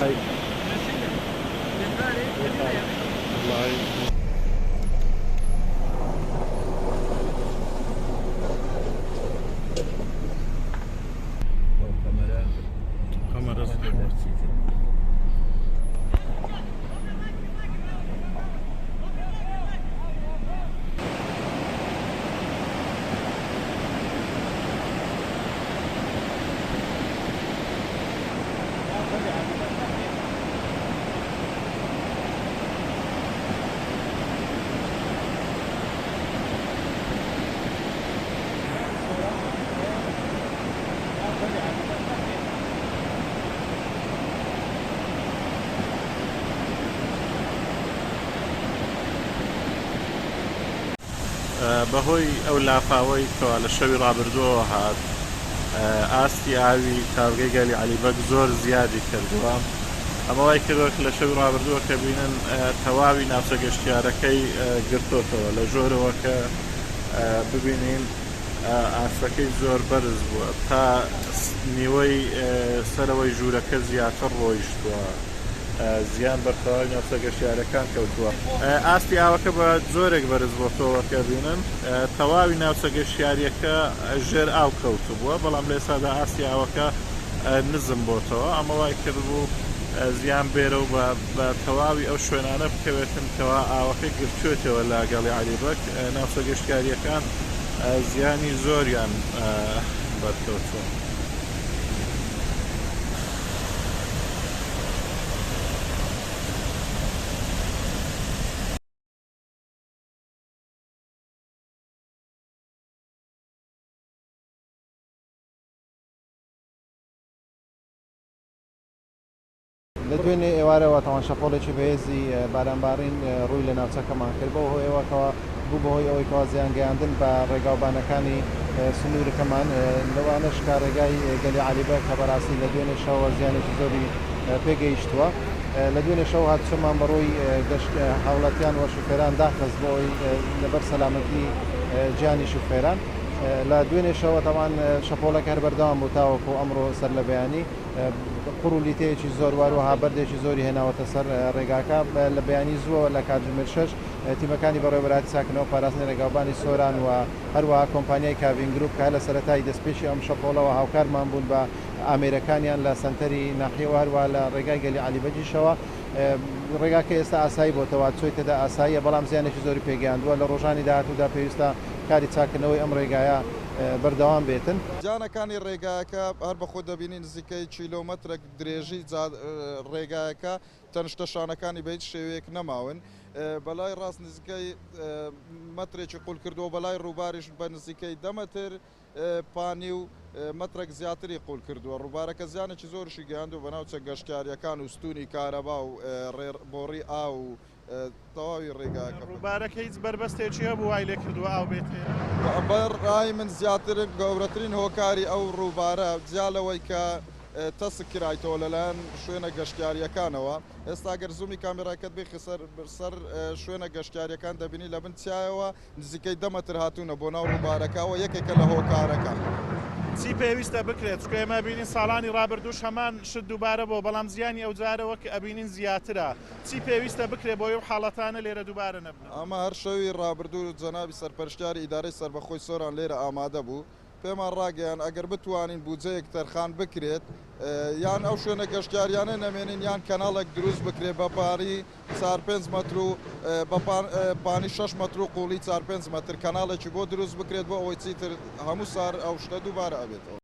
هاي الله كاميرا بەهۆی ئەو لافاوەی کەوا لە شەوی ڕابردووەوە هات ئاستی ئاوی تاوگەی گەلی عەلیبەگ زۆر زیادی کردووە. ئەمە وای کردووە لە شەوی ڕابردووە کە بینن تەواوی ناوچە گەشتیارەکەی گرتوتەوە لە ژۆرەوە کە ببینین ئاسەکەی زۆر بەرز بووە تا نیوەی سەرەوەی ژوورەکە زیاتر ڕۆیشتووە، زیان بەرتەواوی ناوچە گەشتیارەکان کەوتووە. ئاستی ئاوەکە بە زۆرێک بەرز بۆتەوە کە بینن تەواوی ناوچە گەشتیاریەکە ژێر ئاو کەوتو بووە، بەڵام لە ئێستادا ئاستی ئاوەکە نزم بۆتەوە. ئەمە وای کردبوو زیان بێرە و بە تەواوی ئەو شوێنانە بکەوێتن کەوا ئاوەکەی گرتوێتەوە لە گەڵی عەلیبەگ. ناوچە گەشتیاریەکان زیانی زۆریان بەرکەوتووە. لە دوێنێ ئێوارەوە تاوان شەپۆڵێکی بەهێزی بارانبارین ڕووی لە ناوچەکەمان کرد بۆ هۆی ئەوەکەوە بوو بەهۆی ئەوەی کەوا زیان گەیاندن بە ڕێگاوبانەکانی سنوورەکەمان لەوانەش کا ڕێگای گەلی عەلیبەگ کە بەڕاستی لە دوێنێ شەوە زیانێکی زۆری پێگەیشتووە. لە دوێنێ شەو هاتوچەمان بەڕۆی هاوڵاتیان وە شوفێران داخست بۆی لەبەر سەلامەتی گیانی شوفێران. لە دوێنێ شەوە تاوان شەپۆڵەکە هەر بەردەوام بوو تاوەکو ئەمڕۆ سەر لە بەیانی قڕولیتەیەکی زۆر واروها بەردێکی زۆری هێناوەتە سەر ڕێگاکە. لە بەیانی زووە لە کاتژمێر 6 تیمەکانی بەڕێوەبەراتی چاکنەوە پاراستنی ڕێگاوبانی سۆران و هەروەها کۆمپانیای کاڤین گروپ کە لە سەرەتای دەستپێشی ئەم شەپۆڵەوە هاوکارمان بوون بە ئامێرەکانیان لە سەنتەری ناحیەوە هەروە لە ڕێگای گەلی عەلیبەگیشەوە. ڕێگاکە ئێستا ئاسایی بۆتەوە چۆیتەدا ئاساییە، بەڵام زیانێکی زۆری پێگەیاندووە. لە ڕۆژانی داهاتوودا پێویستە کاری چاکنەوەی ئەم ڕێگایە بەردەوام بێتن. جانەکانی ڕێگایەکە هەر بەخۆ دەبینین نزیکەی کیلۆمەترێک درێژی ڕێگایەکە تەنشتە شانەکانی بە هیچ شێوەیەک نەماون. بەلای ڕاست نزیکەی مەترێکی قوڵ کردووە، بەلای ڕووباریش بە نزیکەی 10 مەتر پانی و مەترێک زیاتری قوڵ کردووە. ڕووبارەکە زیانێکی زۆرشی گەیاندووە بە ناوچە گەشتیاریەکان و ستونی کارەبا و بۆڕی ئاو و تەواوی ڕێگاکە. ڕووبارەکە هیچ بربەستێکی هەبوو وای لێ کردووە ئاو بێت. بەڕای من زیاتر گەورەترین هۆکاری ئەو ڕووبارە جیالەوەی کە تەسک کرایتەوە لەلایەن شوێنە گەشتیاریەکانەوە. ئێستا گەر زوومی کامێراکەت بێ سەر شوێنە گەشتیاریەکان دەبینی لە بن چایەوە نزیکەی 10 مەتر هاتوونە بۆ ناو ڕووبارەکەەوە، یەکێکە لە هۆکارەکان. چی پێویستە بکرێت؟ چکە ئێمە بینین ساڵانی ڕابردووش هەمان شت دووبارە بۆ، بەڵام زیانی ئەو جارەوە کە ئەبینین زیاترە. چی پێویستە بکرێت بۆ ئەو حاڵەتانە لێرە دووبارە نەبن؟ ئەمە هەر شەوی ڕابردوو جەنابی سەرپەرشتیاری ئیدارەی سەربەخۆی سۆران لێرە ئامادە بوو پێمان ڕاگەیان ئەگەر بتوانین بودجەیەک تەرخان بکرێت یان ئەو شوێنە گەشتیاریانە نەمێنین یان کەناڵێک دروست بکرێت بە پاری 4-5 متر و پانی 6 متر و قوڵی 4-5 متر کەناڵێکی بۆ دروست بکرێت بۆ ئەوەی چیتر هەموو سار ئەو شتە دووبارە ئەبێتەوە.